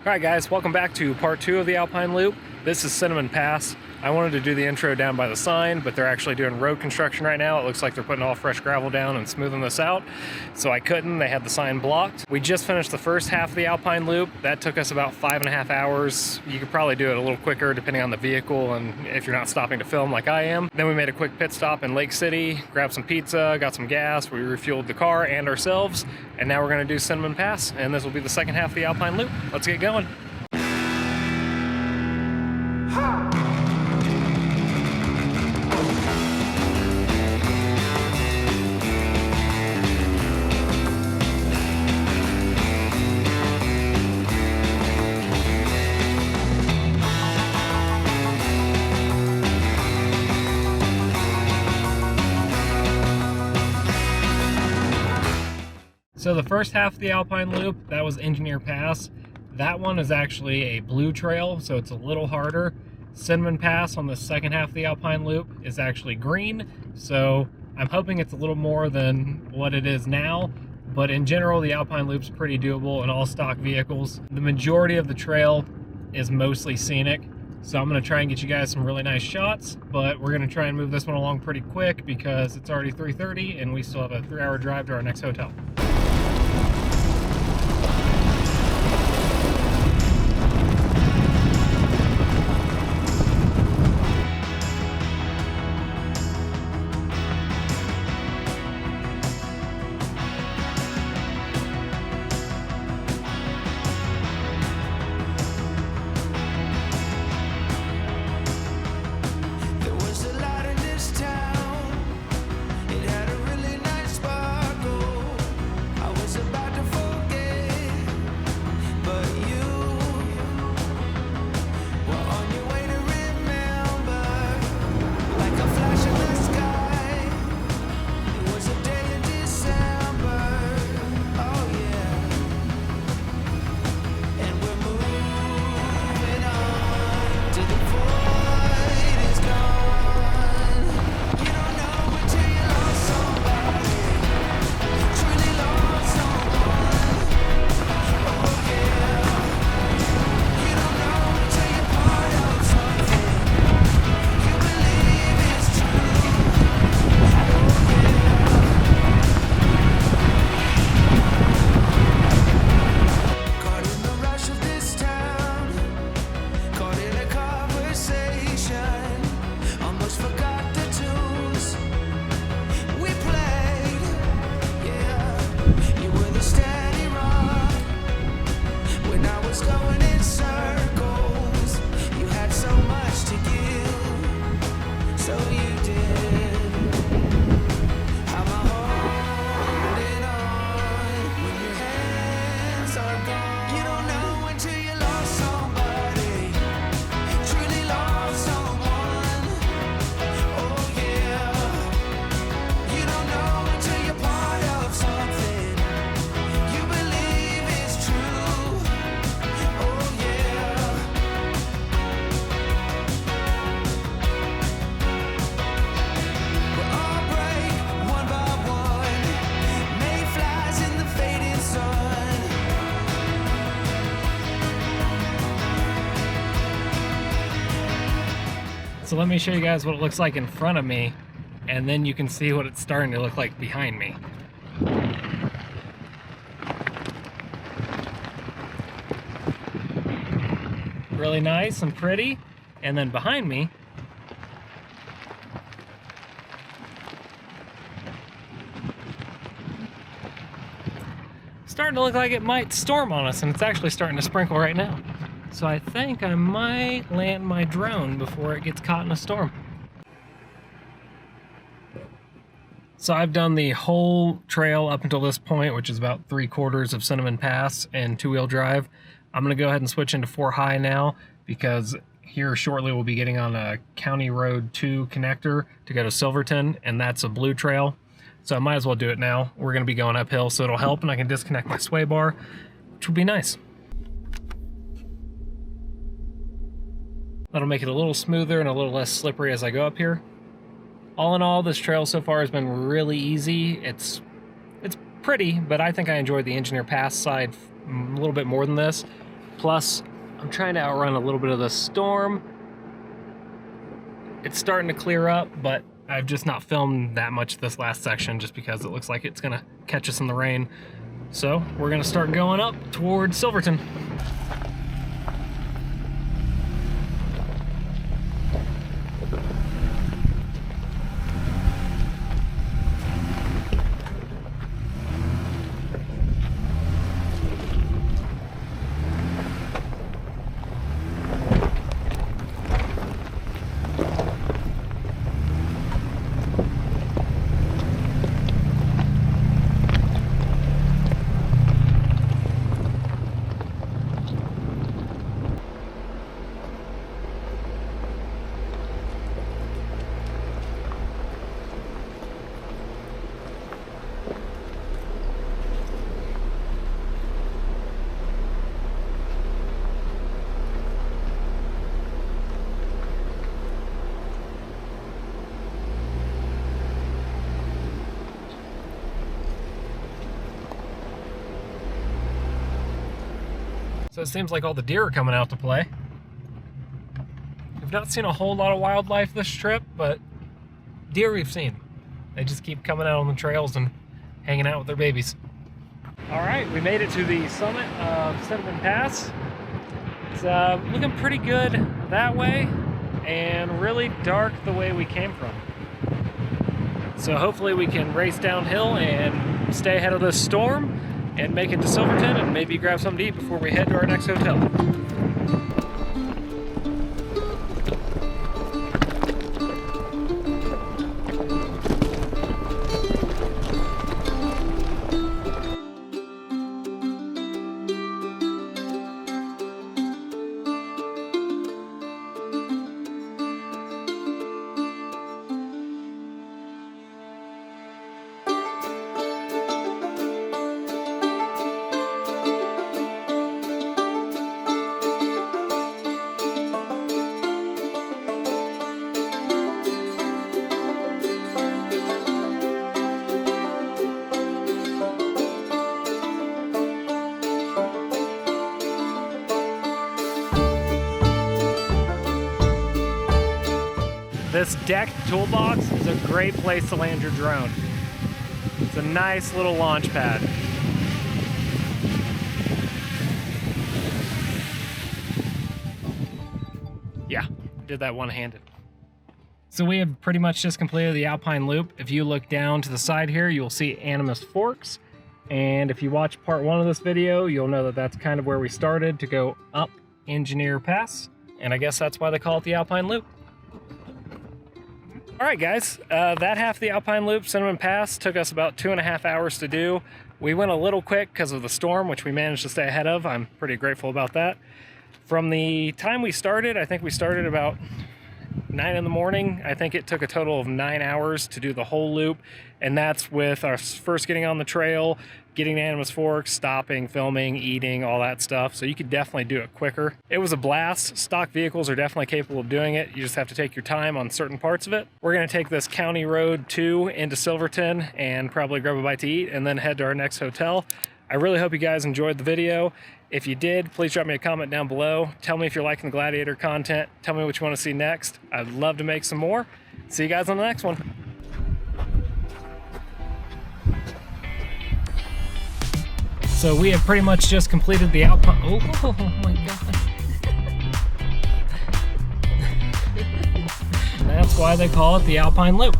Alright guys, welcome back to part 2 of the Alpine Loop. This is Cinnamon Pass. I wanted to do the intro down by the sign, but they're actually doing road construction right now. It looks like they're putting all fresh gravel down and smoothing this out, so I couldn't. They had the sign blocked. We just finished the first half of the Alpine Loop. That took us about 5.5 hours. You could probably do it a little quicker depending on the vehicle and if you're not stopping to film like I am. Then we made a quick pit stop in Lake City, grabbed some pizza, got some gas, we refueled the car and ourselves, and now we're going to do Cinnamon Pass, and this will be the second half of the Alpine Loop. Let's get going. So the first half of the Alpine Loop, that was Engineer Pass. That one is actually a blue trail, so it's a little harder. Cinnamon Pass on the second half of the Alpine Loop is actually green, so I'm hoping it's a little more than what it is now. But in general, the Alpine Loop's pretty doable in all stock vehicles. The majority of the trail is mostly scenic, so I'm gonna try and get you guys some really nice shots, but we're gonna try and move this one along pretty quick because it's already 3:30 and we still have a 3-hour drive to our next hotel. So let me show you guys what it looks like in front of me, and then you can see what it's starting to look like behind me. Really nice and pretty. And then behind me, starting to look like it might storm on us, and it's actually starting to sprinkle right now. So I think I might land my drone before it gets caught in a storm. So I've done the whole trail up until this point, which is about 3/4 of Cinnamon Pass and 2-wheel drive. I'm gonna go ahead and switch into 4 high now because here shortly we'll be getting on a County Road 2 connector to go to Silverton, and that's a blue trail. So I might as well do it now. We're gonna be going uphill, so it'll help, and I can disconnect my sway bar, which will be nice. That'll make it a little smoother and a little less slippery as I go up here. All in all, this trail so far has been really easy. It's pretty, but I think I enjoyed the Engineer Pass side a little bit more than this. Plus, I'm trying to outrun a little bit of the storm. It's starting to clear up, but I've just not filmed that much this last section just because it looks like it's gonna catch us in the rain. So we're gonna start going up towards Silverton. So it seems like all the deer are coming out to play. We've not seen a whole lot of wildlife this trip, but deer we've seen. They just keep coming out on the trails and hanging out with their babies. All right, we made it to the summit of Cinnamon Pass. It's looking pretty good that way and really dark the way we came from. So hopefully we can race downhill and stay ahead of this storm and make it to Silverton and maybe grab something to eat before we head to our next hotel. This decked toolbox is a great place to land your drone. It's a nice little launch pad. Yeah, did that one-handed. So we have pretty much just completed the Alpine Loop. If you look down to the side here, you'll see Animus Forks. And if you watch part 1 of this video, you'll know that that's kind of where we started to go up Engineer Pass. And I guess that's why they call it the Alpine Loop. All right, guys, that half of the Alpine Loop, Cinnamon Pass, took us about 2.5 hours to do. We went a little quick because of the storm, which we managed to stay ahead of. I'm pretty grateful about that. From the time we started, I think we started about 9 in the morning. I think it took a total of 9 hours to do the whole loop, and that's with our first getting on the trail, getting to Animus Forks, stopping, filming, eating, all that stuff. So you could definitely do it quicker. It was a blast. Stock vehicles are definitely capable of doing it. You just have to take your time on certain parts of it. We're gonna take this County Road 2 into Silverton and probably grab a bite to eat and then head to our next hotel. I really hope you guys enjoyed the video. If you did, please drop me a comment down below. Tell me if you're liking the Gladiator content. Tell me what you want to see next. I'd love to make some more. See you guys on the next one. So we have pretty much just completed the Alpine... Oh my God. That's why they call it the Alpine Loop.